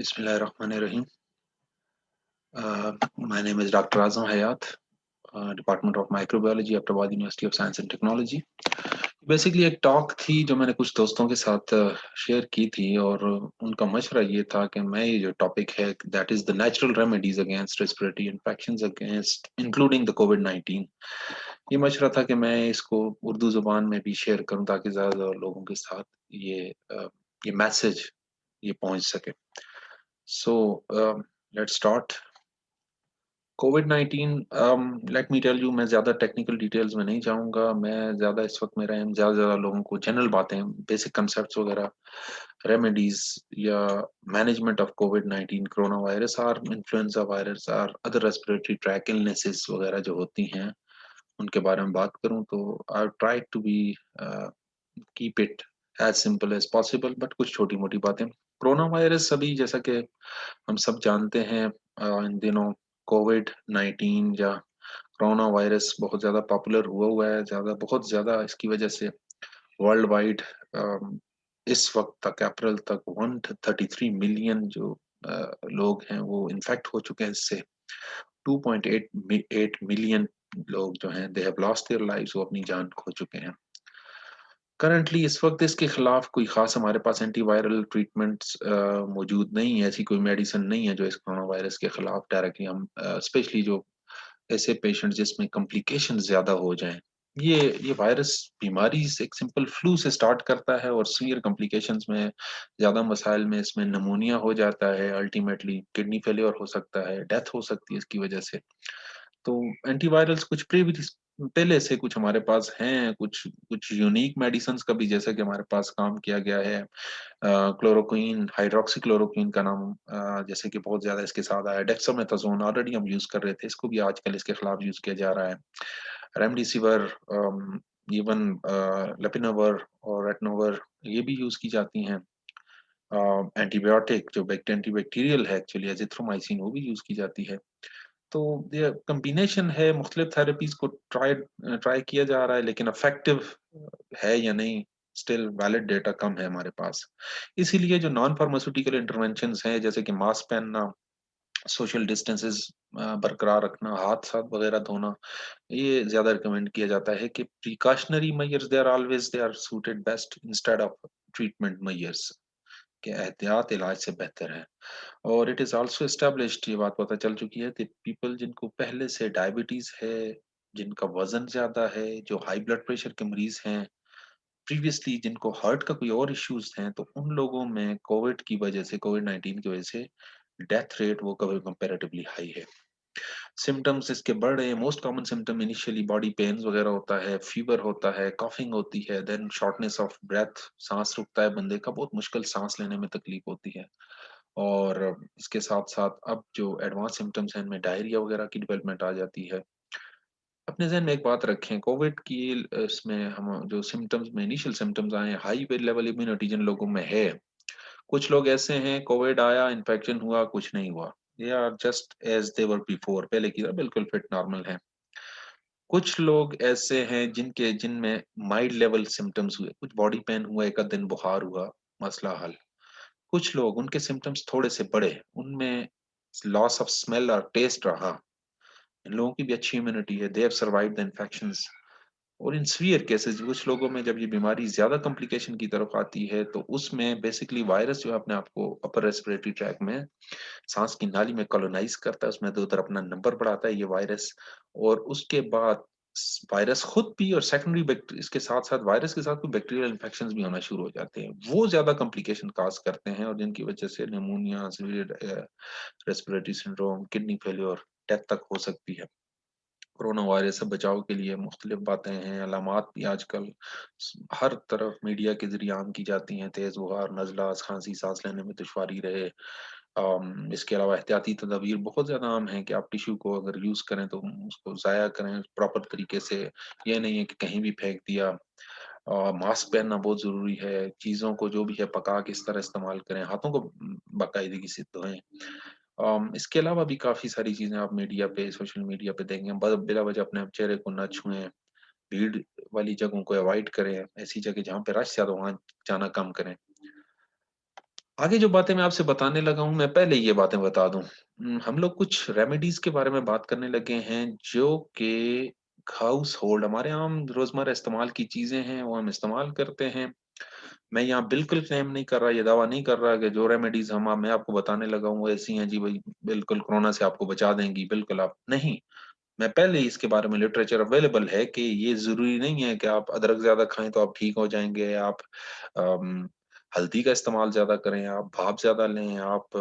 Bismillahirrahmanirrahim. My name is Dr. Azam Hayat, Department of Microbiology, Ahmedabad University of Science and Technology. Basically एक talk थी जो मैंने कुछ दोस्तों के साथ शेयर की थी और उनका मशवरा ये था कि मैं ये जो टॉपिक है that is the natural remedies against respiratory infections against including the कोविड-19। ये मशवरा था कि मैं इसको उर्दू जुबान में भी शेयर करूं ताकि ज़्यादा लोगों के साथ ये ये मैसेज ये पहुंच सके। So let's start. कोविड-19, लेट मी टेल यू, मैं ज़्यादा टेक्निकल डिटेल्स में नहीं जाऊँगा। मैं ज़्यादा इस वक़्त मेरा एम ज़्यादा से ज़्यादा लोगों को जनरल बातें, बेसिक कांसेप्ट्स वगैरह, रेमेडीज़ या management of covid, corona virus और इन्फ्लुएंजा वायरस और अदर रेस्पिरेटरी ट्रैक इलनेसेस वगैरह जो होती हैं, उनके बारे में बात करूँ तो I try to be keep it as simple as possible, but कुछ छोटी-मोटी बातें। कोरोना वायरस अभी जैसा कि हम सब जानते हैं, इन दिनों कोविड-19 या कोरोना वायरस बहुत ज़्यादा पॉपुलर हुआ है, बहुत ज़्यादा इसकी वजह से वर्ल्ड वाइड इस वक़्त तक अप्रैल तक 133 मिलियन जो लोग हैं वो इन्फेक्ट हो चुके हैं इससे। 2.8 मिलियन लोग जो हैं they have lost their lives, वो अपनी जान खो चुके हैं। करंटली इस वक़्त इसके खिलाफ कोई ख़ास हमारे पास एंटीवायरल ट्रीटमेंट्स मौजूद नहीं है, ऐसी कोई मेडिसिन नहीं है जो इस कोरोना वायरस के खिलाफ डायरेक्टली हम स्पेशली जो ऐसे पेशेंट जिसमें कॉम्प्लिकेशंस ज़्यादा हो जाएँ। ये वायरस बीमारी से एक सिंपल फ्लू से स्टार्ट करता है और सीवियर कॉम्प्लिकेशंस में ज़्यादा मसाइल में इसमें निमोनिया हो जाता है, अल्टीमेटली किडनी फेल्योर हो सकता है, डेथ हो सकती है इसकी वजह से। तो एंटीवायरल्स कुछ पहले से कुछ हमारे पास हैं, कुछ कुछ यूनिक मेडिसिन्स का भी जैसे कि हमारे पास काम किया गया है। क्लोरोक्वीन, हाइड्रॉक्सी क्लोरोक्वीन का नाम जैसे कि बहुत ज़्यादा इसके साथ आया है। डेक्सामेथासोन ऑलरेडी हम यूज़ कर रहे थे, इसको भी आजकल इसके खिलाफ यूज़ किया जा रहा है। रेमडेसिविर, इवन लेपिनावर और रेटनोवर ये भी यूज़ की जाती हैं। एंटीबायोटिक जो एंटीबैक्टीरियल है एक्चुअली एज़िथ्रोमाइसिन वो भी यूज़ की जाती है। तो ये कॉम्बिनेशन है, मुख्तलिफ थेरेपीज़ को ट्राई किया जा रहा है, लेकिन इफेक्टिव है या नहीं, स्टिल वैलिड डेटा कम है हमारे पास। इसीलिए जो नॉन फार्मास्यूटिकल इंटरवेंशंस हैं, जैसे कि मास्क पहनना, सोशल डिस्टेंसेस बरकरार रखना, हाथ-साथ वगैरह धोना, ये ज़्यादा रिकमेंड किया जाता है कि precautionary measures they are suited best instead of treatment measures, कि एहतियात इलाज से बेहतर है। और इट इज़ आल्सो एस्टेब्लिश्ड, ये बात पता चल चुकी है कि पीपल जिनको पहले से डायबिटीज़ है, जिनका वज़न ज़्यादा है, जो हाई ब्लड प्रेशर के मरीज़ हैं, प्रीवियसली जिनको हार्ट का कोई और इश्यूज़ हैं, तो उन लोगों में कोविड की वजह से, कोविड-19 की वजह से डेथ रेट वो कंपैरेटिवली हाई है। सिम्पटम्स इसके बढ़ रहे हैं, most common symptom initially body pens वगैरह होता है, फीवर होता है, कॉफिंग होती है, देन शॉर्टनेस ऑफ ब्रेथ, साँस रुकता है बंदे का, बहुत मुश्किल साँस लेने में तकलीफ होती है। और इसके साथ-साथ अब जो एडवांस सिम्पटम्स हैं, इनमें डायरिया वगैरह की डेवलपमेंट आ जाती है। अपने ज़हन में एक बात रखें, कोविड की इसमें हम जो सिम्पटम्स में इनिशियल सिम्पटम्स आए हैं, हाई लेवल इम्यूनिटी जिन लोगों में है, कुछ लोग ऐसे हैं कोविड आया, इन्फेक्शन हुआ, कुछ नहीं हुआ। They are just as they were before, पहले की तरह बिल्कुल फिट नॉर्मल हैं। कुछ लोग ऐसे हैं जिनमें माइल्ड लेवल सिम्पटम्स हुए, कुछ बॉडी पेन हुआ, 1 आध दिन बुखार हुआ, मसला हल। कुछ लोग उनके सिम्पटम्स थोड़े से बढ़े, उनमें लॉस ऑफ स्मेल और टेस्ट रहा। इन लोगों की भी अच्छी इम्यूनिटी है, they have survived the infections. और इन सीवियर केसेस कुछ लोगों में जब ये बीमारी ज़्यादा कॉम्प्लिकेशन की तरफ आती है, तो उसमें बेसिकली वायरस जो है अपने आप को अपर रेस्पिरेटरी ट्रैक में, सांस की नाली में कॉलोनाइज करता है, उसमें उधर अपना नंबर बढ़ाता है ये वायरस। और उसके बाद वायरस खुद भी और सेकेंडरी इसके साथ साथ वायरस के साथ कोई बैक्टीरियल इन्फेक्शन भी होना शुरू हो जाते हैं, वो ज्यादा कॉम्प्लिकेशन काज करते हैं और जिनकी वजह से pneumonia, respiratory syndrome, kidney failure, death तक हो सकती है। कोरोना वायरस से बचाव के लिए मुख्तलिफ बातें हैं, अलामात भी आजकल हर तरफ मीडिया के जरिए आम की जाती हैं, तेज बुखार, नज़ला, खांसी, सांस लेने में दुश्वारी रहे। इसके अलावा एहतियाती तदाबीर बहुत ज़्यादा आम है कि आप टिश्यू को अगर यूज़ करें तो उसको ज़ाया करें प्रॉपर तरीके से, ये नहीं है कि कहीं भी फेंक दिया। मास्क पहनना बहुत ज़रूरी है, चीज़ों को जो भी है पका के इस तरह इस्तेमाल करें, हाथों को बाकायदगी से धोएं। इसके अलावा भी काफ़ी सारी चीज़ें आप मीडिया पे, सोशल मीडिया पे देखेंगे, बिला वजह अपने चेहरे को ना छुएं, भीड़ वाली जगहों को अवॉइड करें, ऐसी जगह जहाँ पे रश ज़्यादा, वहाँ जाना कम करें। आगे जो बातें मैं आपसे बताने लगा हूँ, मैं पहले ये बातें बता दूँ। हम लोग कुछ रेमेडीज़ के बारे में बात करने लगे हैं, जो कि हाउस होल्ड हमारे आम रोज़मर्रा इस्तेमाल की चीज़ें हैं, वो हम इस्तेमाल करते हैं। मैं यहाँ बिल्कुल क्लेम नहीं कर रहा, ये दावा नहीं कर रहा कि जो रेमेडीज़ हम मैं आपको बताने लगा हूँ, वो ऐसी हैं जी भई, बिल्कुल कोरोना से आपको बचा देंगी, बिल्कुल आप नहीं। मैं पहले ही इसके बारे में लिटरेचर अवेलेबल है कि ये ज़रूरी नहीं है कि आप अदरक ज़्यादा खाएँ तो आप ठीक हो जाएँगे, आप अम, हल्दी का इस्तेमाल ज़्यादा करें, आप भाप ज़्यादा लें, आप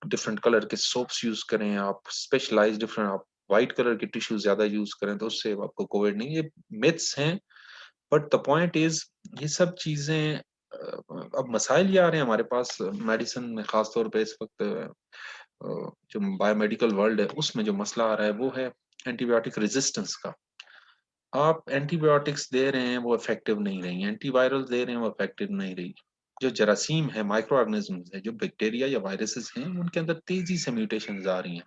डिफरेंट कलर के सोप्स यूज़ करें, आप स्पेशलाइज़्ड डिफरेंट आप व्हाइट कलर के टिश्यू ज़्यादा यूज़ करें, तो उससे आपको कोविड नहीं, ये मिथ्स हैं। बट द पॉइंट इज़ ये सब चीज़ें अब मसाइल ये आ रहे हैं हमारे पास मेडिसिन में ख़ास तौर पे इस वक़्त जो बायोमेडिकल वर्ल्ड है, उसमें जो मसला आ रहा है, वो है एंटीबायोटिक रेज़िस्टेंस का। आप एंटीबायोटिक्स दे रहे हैं, वो इफ़ेक्टिव नहीं रही हैं, एंटीवायरल्स दे रहे हैं, वो इफ़ेक्टिव नहीं रही। जो जरासीम है, माइक्रो ऑर्गेनिज़म्स है, जो बैक्टीरिया या वायरसेस हैं, उनके अंदर तेज़ी से म्यूटेशंस आ रही हैं।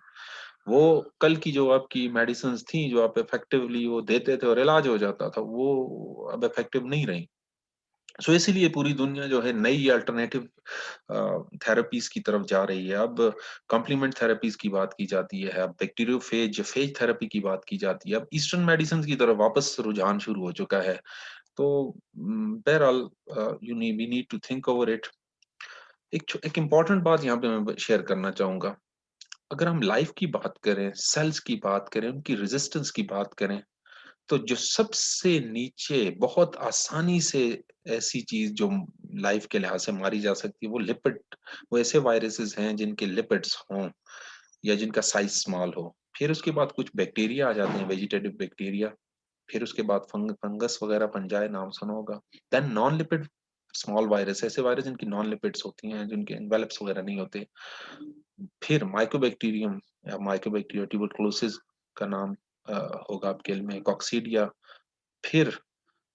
वो कल की जो आपकी मेडिसिन्स थी, जो आप इफ़ेक्टिवली वो देते थे और इलाज हो जाता था, वो अब इफ़ेक्टिव नहीं रही। सो इसीलिए पूरी दुनिया जो है नई अल्टरनेटिव थेरेपीज़ की तरफ जा रही है। अब कॉम्प्लीमेंट थेरेपीज़ की बात की जाती है, अब बैक्टीरियोफेज फेज थेरेपी की बात की जाती है। अब ईस्टर्न मेडिसिन्स की तरफ वापस रुझान शुरू हो चुका है। तो बहरहाल you know we need to think over it. एक इम्पोर्टेंट बात यहाँ पे मैं शेयर करना चाहूँगा। अगर हम लाइफ की बात करें, सेल्स की बात करें, उनकी रेजिस्टेंस की बात करें, तो जो सबसे नीचे बहुत आसानी से ऐसी चीज़ जो लाइफ के लिहाज से मारी जा सकती है, वो लिपिड, वो ऐसे वायरसेस हैं जिनके लिपिड्स हों या जिनका साइज़ स्मॉल हो। फिर उसके बाद कुछ बैक्टीरिया आ जाते हैं, वेजिटेटिव बैक्टीरिया। फिर उसके बाद फंगस वगैरह, फंजाई नाम सुना होगा। Then non lipid small virus, ऐसे वायरस जिनकी नॉन लिपिड्स होती हैं, जिनके एन्वेलप्स वगैरह नहीं होते। फिर माइकोबैक्टीरियम या माइकोबैक्टीरिया ट्यूबरकुलोसिस का नाम अ, होगा आपके इल्म में, कॉक्सीडिया। फिर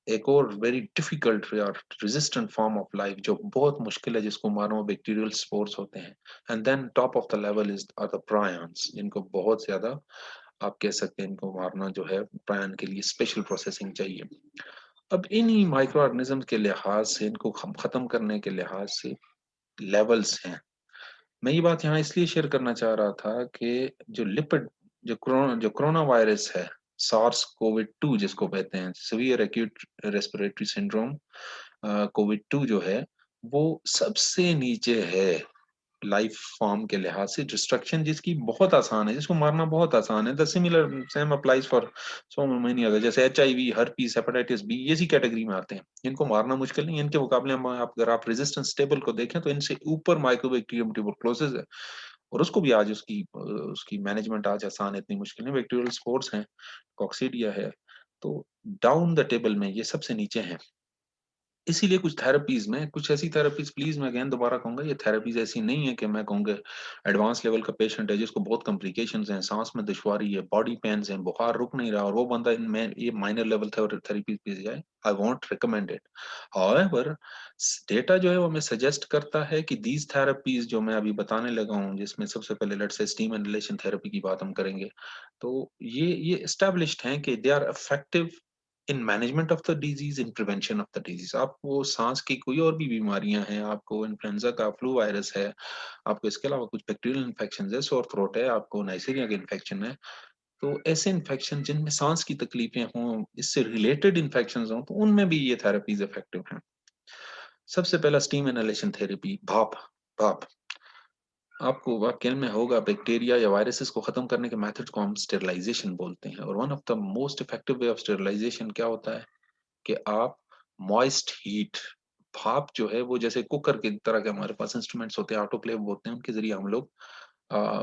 एक और वेरी डिफिकल्ट या रेजिस्टेंट फॉर्म ऑफ लाइफ जो बहुत मुश्किल है, जिसको मानो बैक्टीरियल स्पोर्स होते हैं। And then top of the level is are the prions, जिनको बहुत ज्यादा आप कह सकते हैं, इनको मारना जो है प्रायन के लिए स्पेशल प्रोसेसिंग चाहिए। अब इन्हीं माइक्रो ऑर्गेनिज्म के लिहाज से, इनको खत्म करने के लिहाज से लेवल्स हैं। मैं ये बात यहाँ इसलिए शेयर करना चाह रहा था कि जो लिपिड, जो कोरोना वायरस है, सार्स कोविड 2 जिसको कहते हैं, severe acute respiratory syndrome, Covid 2 जो है, वो सबसे नीचे है लाइफ फॉर्म के लिहाज से, डिस्ट्रक्शन जिसकी बहुत आसान है, जिसको मारना बहुत आसान है। The similar same applies for so many other, जैसे एचआईवी, हर्पीस, हेपेटाइटिस बी, इसी कैटेगरी में आते हैं। इनको मारना मुश्किल नहीं है। इनके मुकाबले में आप अगर आप रेजिस्टेंस टेबल को देखें, तो इनसे ऊपर माइकोबैक्टीरियम ट्यूबरकुलोसिस है, और उसको भी आज उसकी मैनेजमेंट आज आसान है, इतनी मुश्किल नहीं। बैक्टीरियल स्पोर्स हैं, कॉक्सीडिया है। तो डाउन द टेबल में ये सबसे नीचे हैं। इसीलिए कुछ थेरेपीज़ में, कुछ ऐसी थेरेपीज़, प्लीज़ मैं अगेन दोबारा कहूँगा, ये थेरेपीज़ ऐसी नहीं है कि मैं कहूँगा एडवांस लेवल का पेशेंट है जिसको बहुत कॉम्प्लिकेशंस हैं, साँस में दुश्वारी है, बॉडी पेन्स हैं, बुखार रुक नहीं रहा, और वो बंदा इनमें ये माइनर लेवल थेरेपी पे जाए, I won't recommend it. However data जो है वो हमें सजेस्ट करता है कि दीज़ थेरेपीज़ जो मैं अभी बताने लगा हूँ, जिसमें सबसे पहले let's say steam inhalation therapy की बात हम करेंगे, तो ये एस्टेब्लिश्ड हैं कि they are effective in management of the disease, in prevention of the disease. आपको सांस की कोई और भी बीमारियां हैं, आपको इन्फ्लुएंजा का फ्लू वायरस है, आपको इसके अलावा कुछ बैक्टीरियल इन्फेक्शन है, सोर थ्रोट है, आपको नाइसीरिया का इन्फेक्शन है, तो ऐसे इन्फेक्शन जिनमें सांस की तकलीफें हों, इससे रिलेटेड इन्फेक्शन हों, तो उनमें भी ये थेरेपीज इफेक्टिव हैं। सबसे पहला स्टीम इनहेलेशन थेरेपी, भाप। भाप आपको आपके में होगा, बैक्टीरिया या वायरसेस को खत्म करने के मेथड को हम स्टेरिलाइजेशन बोलते हैं, और one of the most effective way of sterilisation क्या होता है कि आप मॉइस्ट हीट, भाप जो है वो जैसे कुकर की तरह के हमारे पास इंस्ट्रूमेंट्स होते हैं, ऑटोक्लेव होते हैं, उनके जरिए हम लोग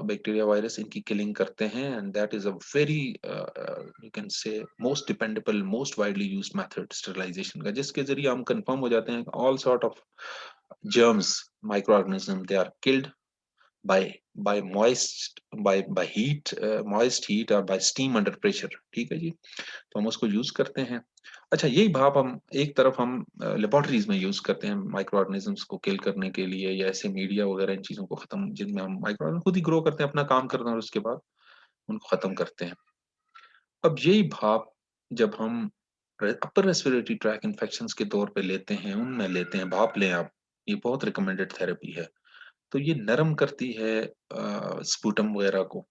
बैक्टीरिया वायरस इनकी किलिंग करते हैं। And that is a very you can say most dependable, most widely used method sterilisation का, जिसके जरिए हम कंफर्म हो जाते हैं all sort of germs, microorganism, they are killed by moist heat और by steam under pressure। ठीक है जी, तो हम उसको यूज करते हैं। अच्छा, यही भाप हम एक तरफ हम लेबोरेटरीज में यूज करते हैं माइक्रो ऑर्गेनिजम्स को किल करने के लिए, या ऐसे मीडिया वगैरह इन चीजों को खत्म, जिनमें हम माइक्रो खुद ही ग्रो करते हैं, अपना काम करते हैं, और उसके बाद उनको खत्म करते हैं। अब यही भाप जब हम अपर रेस्पिरेटरी ट्रैक इन्फेक्शन के तौर पे लेते हैं, उनमें लेते हैं, भाप लें आप, ये बहुत रिकमेंडेड थेरेपी है। तो ये नरम करती है स्पुटम वगैरह को।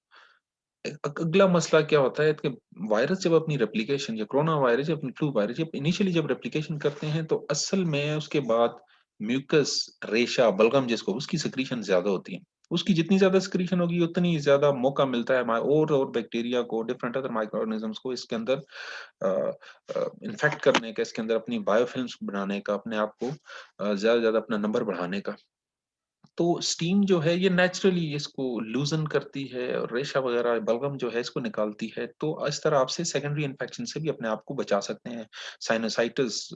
अगला मसला क्या होता है कि वायरस जब अपनी रेप्लिकेशन, या कोरोना वायरस या अपनी फ्लू वायरस जब इनिशियली जब रेप्लिकेशन करते हैं, तो असल में उसके बाद म्यूकस, रेशा, बलगम जिसको, उसकी सिक्रीशन ज्यादा होती है। उसकी जितनी ज्यादा सिक्रीशन होगी उतनी ज्यादा मौका मिलता है और बैक्टीरिया को, डिफरेंट अदर माइक्रो ऑर्गेनिजम्स को इसके अंदर इन्फेक्ट करने का, इसके अंदर अपनी बायोफिल्म्स बनाने का, अपने आप को ज्यादा ज्यादा अपना नंबर बढ़ाने का। तो स्टीम जो है ये नेचुरली इसको लूजन करती है और रेशा वगैरह, बलगम जो है इसको निकालती है। तो इस तरह आपसे सेकेंडरी इन्फेक्शन से भी अपने आप को बचा सकते हैं। साइनोसाइटिस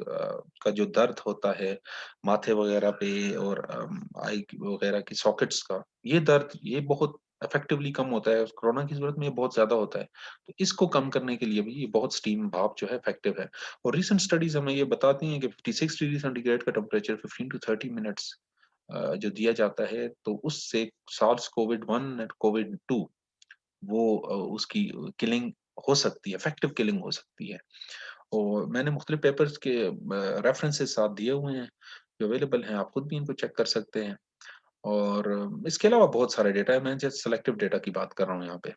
का जो दर्द होता है माथे वगैरह पे और आई वगैरह की सॉकेट्स का, ये दर्द ये बहुत इफेक्टिवली कम होता है। कोरोना की सूरत में ये बहुत ज्यादा होता है। तो इसको कम करने के लिए भी ये बहुत स्टीम भाप जो है इफेक्टिव है। और रिसेंट स्टडीज हमें ये बताती हैं कि 56 डिग्री सेंटीग्रेड का टेम्परेचर 15 टू 30 मिनट्स जो दिया जाता है, तो उससे सार्स कोविड 1 और कोविड 2 वो उसकी किलिंग हो सकती है, इफेक्टिव किलिंग हो सकती है। और मैंने मुख्तलिफ पेपर्स के रेफरेंसेस साथ दिए हुए हैं जो अवेलेबल हैं, आप खुद भी इनको चेक कर सकते हैं। और इसके अलावा बहुत सारे डेटा है, मैं जस्ट सेलेक्टिव डेटा की बात कर रहा हूँ यहाँ पे।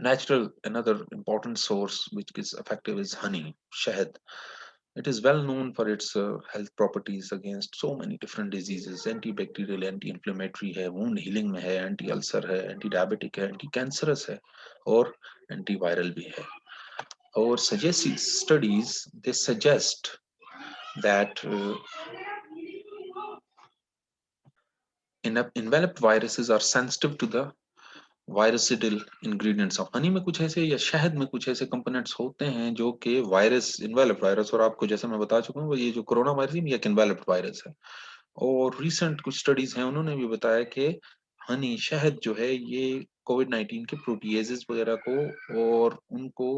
Natural, another important source which is effective is honey, shahad. It is well known for its health properties against so many different diseases. Antibacterial, anti-inflammatory है, wound healing में है, anti-ulcer है, anti-diabetic है, anti-cancerous है, और antiviral भी है। और suggest studies they suggest that enveloped viruses are sensitive to the virucidal ingredients of honey में कुछ ऐसे, या शहद में कुछ ऐसे कंपोनेंट्स होते हैं जो कि वायरस, इन्वेलप्ड वायरस, और आपको जैसे मैं बता चुका हूँ वो ये जो कोरोना वायरस है ये एक इन्वेलप्ड वायरस है। और रिसेंट कुछ स्टडीज हैं उन्होंने भी बताया कि हनी, शहद जो है ये कोविड 19 के प्रोटीएजेस वगैरह को और उनको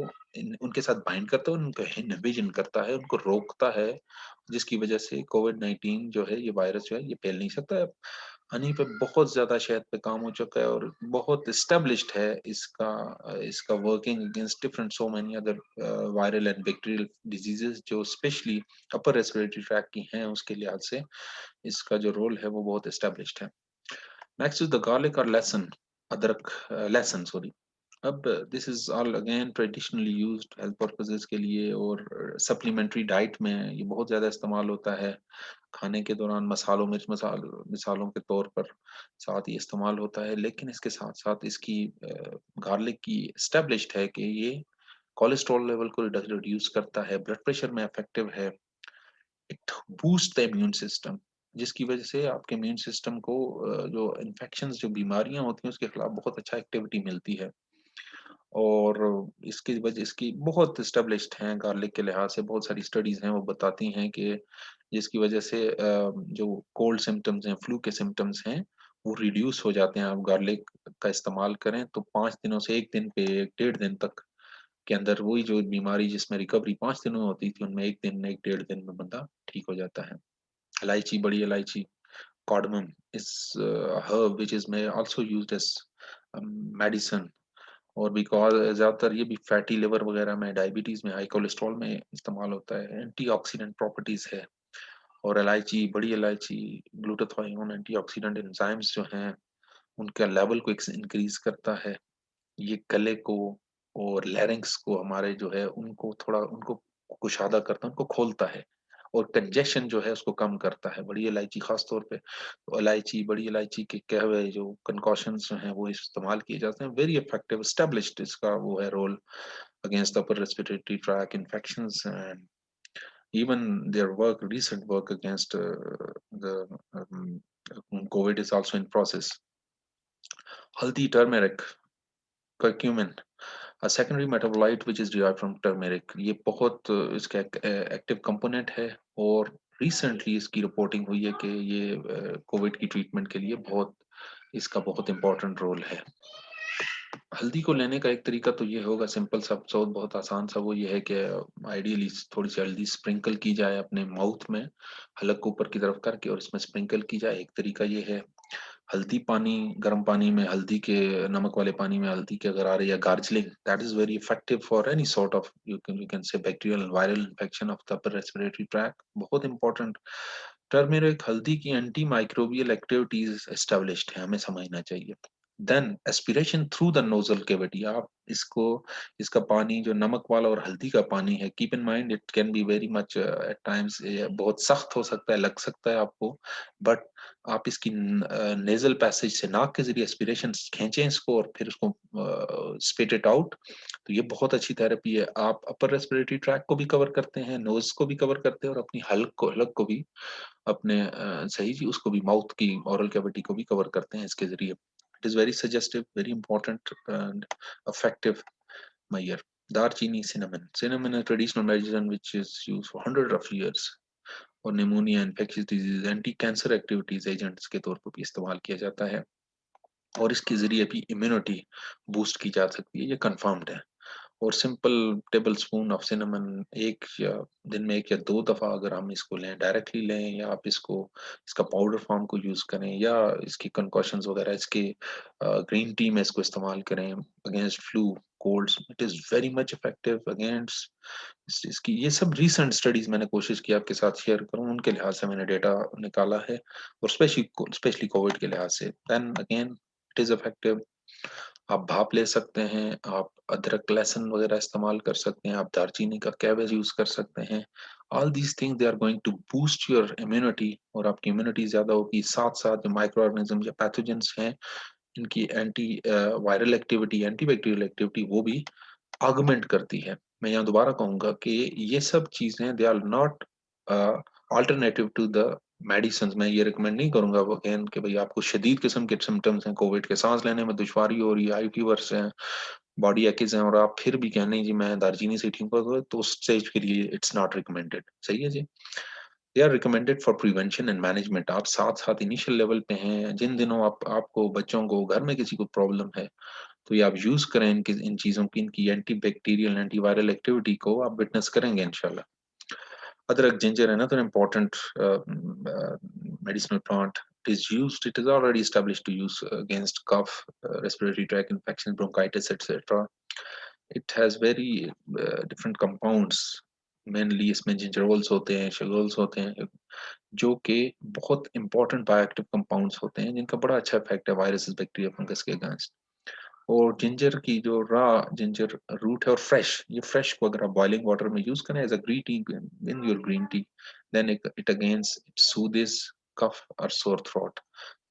उनके साथ बाइंड करता है, उनको इनहिबिशन करता है, उनको रोकता है, जिसकी वजह से कोविड 19 जो है ये वायरस जो है ये फैल नहीं सकता है। हनी पे बहुत ज्यादा शहद पे काम हो चुका है और बहुत एस्टेब्लिश्ड है इसका इसका working against different so many other viral and bacterial diseases जो स्पेशली अपर रेस्पिरेटरी ट्रैक की हैं, उसके लिहाज से इसका जो रोल है वो बहुत एस्टेब्लिश्ड है। नेक्स्ट इज द गार्लिक और लहसुन, अदरक, लहसुन सॉरी। अब this is all again traditionally used health purposes के लिए, और सप्लीमेंट्री डाइट में ये बहुत ज्यादा इस्तेमाल होता है। खाने के दौरान मसालों, मिर्च मसालों मिसालों के तौर पर साथ ही इस्तेमाल होता है। लेकिन इसके साथ साथ इसकी गार्लिक की एस्टेब्लिश्ड है कि ये कोलेस्ट्रॉल लेवल को रिड्यूस करता है, ब्लड प्रेशर में इफेक्टिव है, it boost the immune system, जिसकी वजह से आपके इम्यून सिस्टम को जो इन्फेक्शंस, जो बीमारियां होती हैं उसके खिलाफ बहुत अच्छा एक्टिविटी मिलती है। और इसकी वजह, इसकी बहुत स्टेब्लिश्ड हैं गार्लिक के लिहाज से, बहुत सारी स्टडीज हैं वो बताती हैं कि जिसकी वजह से जो कोल्ड सिम्टम्स हैं, फ्लू के सिम्टम्स हैं, वो रिड्यूस हो जाते हैं। आप गार्लिक का इस्तेमाल करें तो 5 दिनों से 1 दिन पे, 1 डेढ़ दिन तक के अंदर वही जो बीमारी जिसमें रिकवरी 5 दिनों में होती थी, उनमें 1 दिन, 1 डेढ़ दिन में बंदा ठीक हो जाता है। इलायची, बड़ी इलायची, cardamom is a herb which is may also used as medicine। और बिकॉज ज्यादातर ये भी फैटी लिवर वगैरह में, डायबिटीज में, हाई कोलेस्ट्रॉल में इस्तेमाल होता है, एंटीऑक्सीडेंट प्रॉपर्टीज है। और इलायची, बड़ी इलायची, ग्लूटाथायोन एंटीऑक्सीडेंट एंजाइम्स जो हैं उनका लेवल को इंक्रीज करता है। ये गले को और लैरिंक्स को हमारे जो है उनको थोड़ा, उनको कुशादा करता है, उनको खोलता है, और कंजेशन जो है उसको कम करता है, बड़ी इलायची खास तौर पे। तो इलायची, बड़ी इलायची के कहवे जो कंकॉशंस जो हैं वो इस्तेमाल किए जाते हैं, वेरी इफेक्टिव, एस्टेब्लिश्ड इसका वो है role against upper respiratory tract infections. And even their work, recent work against the COVID is also in process। हल्दी, turmeric, curcumin, a secondary metabolite which is derived from turmeric, ये बहुत इसका active component है। और recently इसकी reporting हुई है कि ये कोविड की ट्रीटमेंट के लिए बहुत, इसका बहुत इंपॉर्टेंट रोल है। हल्दी को लेने का एक तरीका तो ये होगा, सिंपल सा, बहुत आसान सा, वो ये है कि आइडियली थोड़ी सी हल्दी स्प्रिंकल की जाए अपने माउथ में, हलक को ऊपर की तरफ करके, और इसमें स्प्रिंकल की जाए, एक तरीका ये है। हल्दी पानी, गर्म पानी में हल्दी के, नमक वाले पानी में हल्दी के अगर आ रही है gargling, that is very effective for any sort of, you can से bacterial viral infection of the upper respiratory track, बहुत इंपॉर्टेंट टर्मेरिक हल्दी की एंटी माइक्रोबियल एक्टिविटीज एस्टेब्लिश्ड है, हमें समझना चाहिए। Then aspiration through the nasal cavity, आप इसको, इसका पानी जो नमक वाला और हल्दी का पानी है, keep in mind it can be very much at times बहुत सख्त हो सकता है, लग सकता है आपको, बट आप इसकी नेजल पैसेज से नाक के जरिए एस्पिरेशन खींचें इसको और फिर उसको स्पिट इट आउट, तो ये बहुत अच्छी थेरेपी है। आप अपर रेस्पिरेटरी ट्रैक को भी कवर करते हैं, नोज को भी कवर करते हैं और अपनी हलक को भी, अपने सही जी उसको भी, माउथ की ओरल कैविटी को भी कवर करते हैं इसके जरिए। It is very suggestive, very important and effective measure. दारचीनी, cinnamon. Cinnamon is a traditional medicine which is used for hundreds of years और pneumonia, infectious disease, anti cancer activities agents के तौर पर भी इस्तेमाल किया जाता है और इसके जरिए भी इम्यूनिटी बूस्ट की जा सकती है, ये कंफर्म्ड है। और simple table spoon of cinnamon एक या दिन में एक या दो दफा अगर हम इसको लें, डायरेक्टली लें, या आप इसको, इसका पाउडर फॉर्म को यूज करें, या इसकी कंकॉशंस वगैरह, इसके ग्रीन टी में इसको इस्तेमाल करें against flu, colds, it is very much effective against इसकी। ये सब रीसेंट स्टडीज मैंने कोशिश की आपके साथ शेयर करूं, उनके लिहाज से मैंने डेटा निकाला है, और स्पेशली कोविड के लिहाज से। Then again it is effective. आप भाप ले सकते हैं, आप अदरक लहसुन वगैरह इस्तेमाल कर सकते हैं, आप दालचीनी का कैबेज यूज कर सकते हैं। All these things they are going to boost your immunity, और आपकी इम्यूनिटी ज्यादा होगी। साथ साथ जो माइक्रो ऑर्गेनिज्म या पैथोजेंस हैं, इनकी anti viral activity, anti bacterial activity वो भी ऑगमेंट करती है। मैं यहाँ दोबारा कहूंगा कि ये सब चीजें they are not alternative to the medicine. मैं ये रिकमेंड नहीं करूंगा अगेन कि भाई आपको शदीद किस्म के सिम्टम्स हैं, कोविड के, सांस लेने में दुश्वारी हो रही है, हाई फीवर्स हैं, बॉडी एक्स हैं, और आप फिर भी कहने जी मैं दारचीनी से ठीक होगा, तो उस स्टेज के लिए इट्स नॉट रिकमेंडेड। सही है जी। They are recommended for prevention and management. आप साथ साथ इनिशियल लेवल पे हैं, जिन दिनों आपको बच्चों को घर में किसी को प्रॉब्लम है, तो ये आप यूज करें इन चीजों की, इनकी anti bacterial anti viral activity को आप विटनेस करेंगे इंशाल्लाह। अदरक, ginger, another important medicinal plant. It is used, it is already established to use against cough, respiratory tract infection, bronchitis, etc. It has very different compounds. Mainly इसमें जिंजरोल्स होते हैं, शगोल्स होते हैं, जो कि बहुत इंपॉर्टेंट बायोएक्टिव कंपाउंड्स होते हैं, जिनका बड़ा अच्छा इफेक्ट है वायरसेस, बैक्टीरिया, फंगस के अगेंस्ट। और जिंजर की जो रॉ जिंजर रूट है, और फ्रेश, ये फ्रेश को अगर आप बॉइलिंग वाटर में यूज करें as a green tea, in your green tea, then it against it soothes cough और सोर थ्रोट,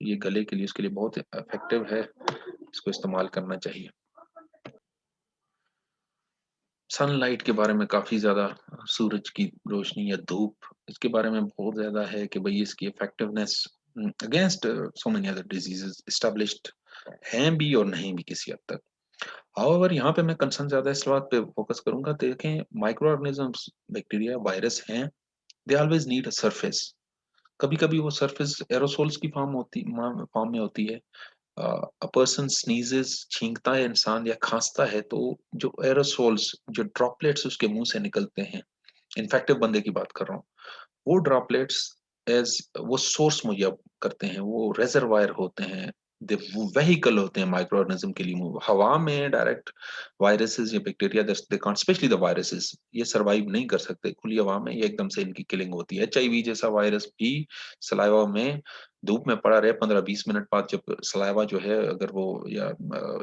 ये गले के लिए, उसके लिए बहुत इफेक्टिव है, इसको इस्तेमाल करना चाहिए। सनलाइट के बारे में काफी ज्यादा, सूरज की रोशनी या धूप, इसके बारे में बहुत ज्यादा है कि भाई इसकी effectiveness against so many other diseases established हैं भी और नहीं भी किसी हद तक। हाउएवर यहाँ पे मैं कंसर्न ज्यादा इस बात पे फोकस करूंगा, देखें माइक्रो ऑर्गेनिजम्स, बैक्टीरिया, वायरस हैं, they always need a surface. कभी कभी वो सरफेस एरोसोल्स की फॉर्म में होती है। अ पर्सन स्नीजेस, छींकता है इंसान या खांसता है, तो जो एरोसोल्स, जो ड्रॉपलेट्स उसके मुंह से निकलते हैं, इन्फेक्टिव बंदे की बात कर रहा हूँ, वो ड्रॉपलेट्स एज वो सोर्स मुहैया करते हैं, वो रेजरवायर होते हैं, वेहिकल होते हैं माइक्रो ऑर्गेनिज्म के लिए। हवा में डायरेक्ट वायरसेस या bacteria, they can't, specially the viruses, ये सरवाइव नहीं कर सकते खुली हवा में, ये एकदम से इनकी किलिंग होती है। एचआईवी जैसा वायरस भी सलाइवा में धूप में पड़ा रहे 15-20 मिनट बाद, जब सलाइवा जो है अगर वो, या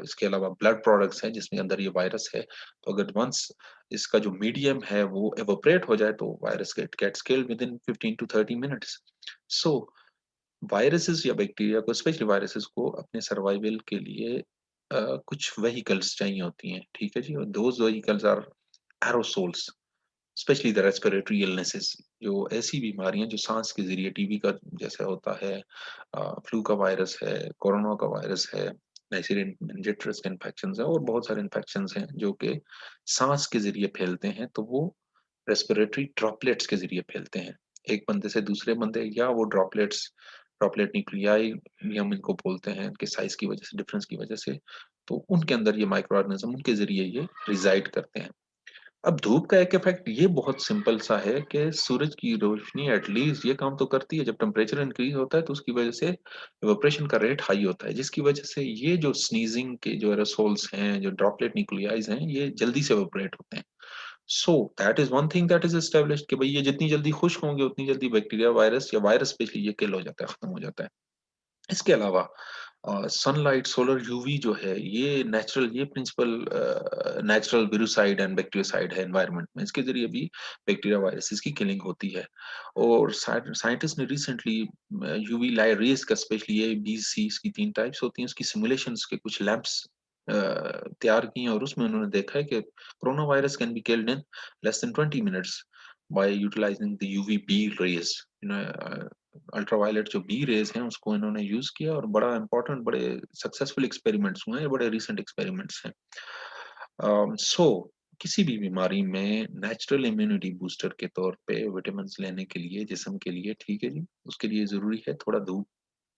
इसके अलावा ब्लड प्रोडक्ट्स हैं जिसमें अंदर ये वायरस है, तो अगर वंस इसका जो मीडियम है वो एवोपरेट हो जाए, तो virus gets killed within 15 to 30 minutes. So viruses या बैक्टीरिया को, स्पेशली वायरसेस को, अपने सर्वाइवल के लिए कुछ व्हीकल्स चाहिए होती हैं, ठीक है जी। और those vehicles are aerosols, specially the respiratory illnesses, जो ऐसी बीमारियां जो सांस के जरिए, टीबी का जैसे होता है, फ्लू का वायरस है, कोरोना का वायरस है, मेनिंजाइटिस के इन्फेक्शन है, और बहुत सारे इन्फेक्शन हैं जो कि सांस के जरिए फैलते हैं, तो वो रेस्पिरेटरी ड्रॉपलेट्स के जरिए फैलते हैं, एक बंदे से दूसरे बंदे, या वो ड्रॉपलेट्स, ड्रॉपलेट न्यूक्लियाई हम इनको बोलते हैं, इनके साइज की वजह से, डिफरेंस की वजह से, तो उनके अंदर ये माइक्रो ऑर्गेनिज्म, उनके जरिए ये रिजाइड करते हैं। अब धूप का एक इफेक्ट ये बहुत सिंपल सा है कि सूरज की रोशनी एटलीस्ट ये काम तो करती है, जब टेम्परेचर इंक्रीज होता है तो उसकी वजह से इवेपोरेशन का रेट हाई होता है, जिसकी वजह से ये जो स्नीजिंग के जो एरोसोल्स हैं, जो ड्रॉपलेट न्यूक्लियाइज हैं, ये जल्दी से इवेपोरेट होते हैं। So that is one thing that is established कि भाई ये जितनी जल्दी खुश्क होंगे उतनी जल्दी बैक्टीरिया वायरस या वायरस स्पेशली ये किल हो जाता है, खत्म हो जाता है। इसके अलावा सनलाइट, सोलर यूवी जो है ये नेचुरल, ये प्रिंसिपल नेचुरल विरुसाइड एंड बैक्टीरियोसाइड है एनवायरनमेंट में, इसके जरिए भी बैक्टीरिया वायरसेस की किलिंग होती है। और साइंटिस्ट ने रिसेंटली यूवी लाइट रेज का, स्पेशली ए बी सी, इसकी 3 टाइप्स होती हैं, उसकी सिमुलेशंस के कुछ लैंप्स तैयार की हैं, और उसमें उन्होंने देखा है कि corona virus can be killed in less than 20 minutes by utilising the UV B rays. Ultraviolet जो बी रेज हैं उसको इन्होंने यूज किया, और बड़ा इंपॉर्टेंट, बड़े सक्सेसफुल एक्सपेरिमेंट्स हुए हैं, बड़े रिसेंट एक्सपेरिमेंट्स हैं। सो किसी भी बीमारी में नेचुरल इम्यूनिटी बूस्टर के तौर पे विटामिन लेने के लिए जिस्म के लिए ठीक है जी, उसके लिए जरूरी है थोड़ा धूप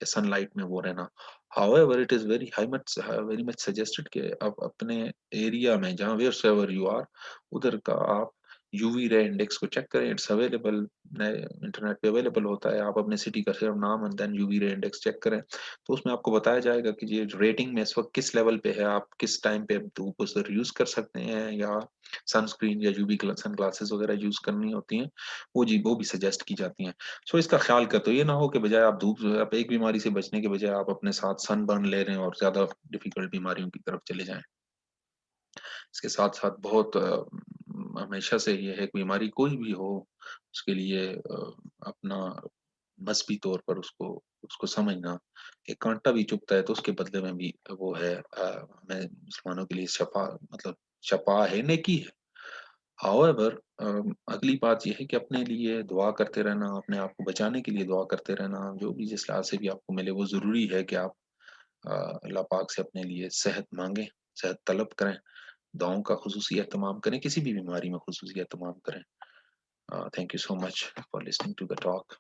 या सनलाइट में वो रहना। However it is very much suggested कि आप अपने एरिया में जहाँ वेयर एवर यू आर उधर का आप यूवी रे इंडेक्स को चेक करें। इट्स अवेलेबल, इंटरनेट पे अवेलेबल होता है। आप अपने सिटी का सिर्फ नाम and then UV ray index check करें, तो उसमें आपको बताया जाएगा कि ये रेटिंग में इस वक्त किस लेवल पे है, आप किस टाइम पे धूप उधर यूज कर सकते हैं, या सनस्क्रीन या यूवी सन ग्लासेस वगैरह यूज करनी होती हैं, वो भी सजेस्ट की जाती हैं। सो इसका ख्याल कर, तो ये ना हो कि बजाय आप धूप, आप एक बीमारी से बचने के बजाय आप अपने साथ सनबर्न ले रहे हैं और ज्यादा डिफिकल्ट बीमारियों की तरफ चले जाएं। इसके साथ साथ बहुत हमेशा से ये है कि बीमारी कोई भी हो उसके लिए अपना मजहबी तौर पर उसको उसको समझना, एक कांटा भी चुभता है तो उसके बदले में भी वो है, हमें मुसलमानों के लिए शफा, मतलब शफा है, नेकी है। हाउएवर अगली बात यह है कि अपने लिए दुआ करते रहना, अपने आप को बचाने के लिए दुआ करते रहना, जो भी जिस लिहाज से भी आपको मिले वो जरूरी है कि आप अल्लाह पाक से अपने लिए सेहत मांगें, सेहत तलब करें, दुआओं का खुसूसी एहतमाम करें, किसी भी बीमारी में खुसूसी एहतमाम करें। Thank you so much for listening to the talk.